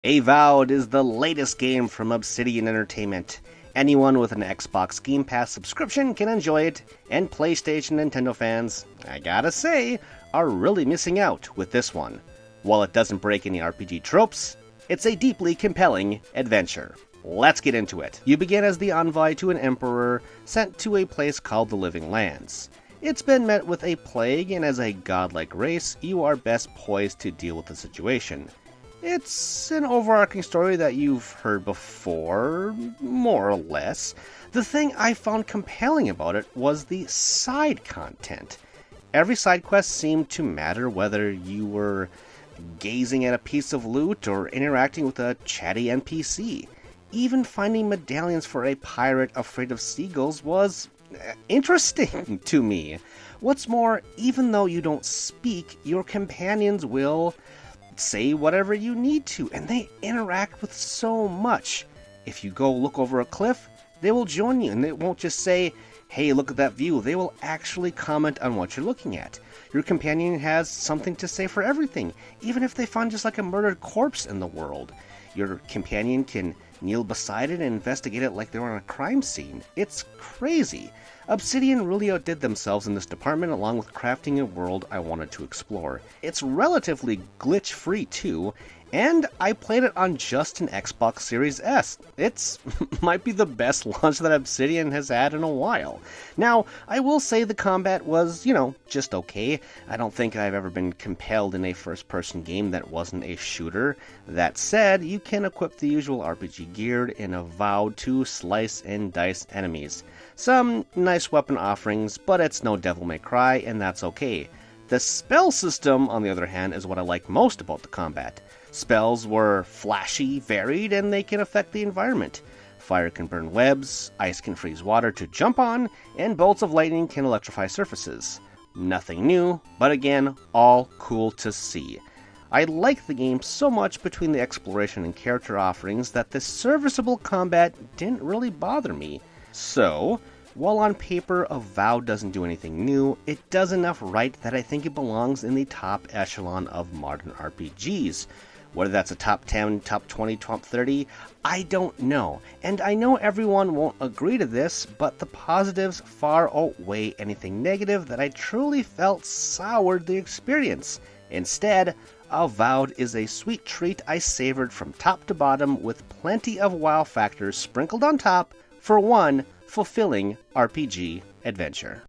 Avowed is the latest game from Obsidian Entertainment. Anyone with an Xbox Game Pass subscription can enjoy it, and PlayStation Nintendo fans, I gotta say, are really missing out with this one. While it doesn't break any RPG tropes, it's a deeply compelling adventure. Let's get into it. You begin as the envoy to an emperor sent to a place called the Living Lands. It's been met with a plague, and as a godlike race, you are best poised to deal with the situation. It's an overarching story that you've heard before, more or less. The thing I found compelling about it was the side content. Every side quest seemed to matter, whether you were gazing at a piece of loot or interacting with a chatty NPC. Even finding medallions for a pirate afraid of seagulls was interesting to me. What's more, even though you don't speak, your companions will say whatever you need to, and they interact with so much. If you go look over a cliff, they will join you, and they won't just say, hey, look at that view. They will actually comment on what you're looking at. Your companion has something to say for everything, even if they find just like a murdered corpse in the world. Your companion can kneel beside it and investigate it like they're on a crime scene. It's crazy. Obsidian really outdid themselves in this department, along with crafting a world I wanted to explore. It's relatively glitch-free too, and I played it on just an Xbox Series S. It's might be the best launch that Obsidian has had in a while. Now, I will say the combat was, just okay. I don't think I've ever been compelled in a first-person game that wasn't a shooter. That said, you can equip the usual RPG gear in Avowed to slice and dice enemies. Some nice weapon offerings, but it's no Devil May Cry, and that's okay. The spell system, on the other hand, is what I like most about the combat. Spells were flashy, varied, and they can affect the environment. Fire can burn webs, ice can freeze water to jump on, and bolts of lightning can electrify surfaces. Nothing new, but again, all cool to see. I like the game so much between the exploration and character offerings that the serviceable combat didn't really bother me. So, while on paper Avowed doesn't do anything new, it does enough right that I think it belongs in the top echelon of modern RPGs. Whether that's a top 10, top 20, top 30, I don't know. And I know everyone won't agree to this, but the positives far outweigh anything negative that I truly felt soured the experience. Instead, Avowed is a sweet treat I savored from top to bottom, with plenty of wow factors sprinkled on top for one fulfilling RPG adventure.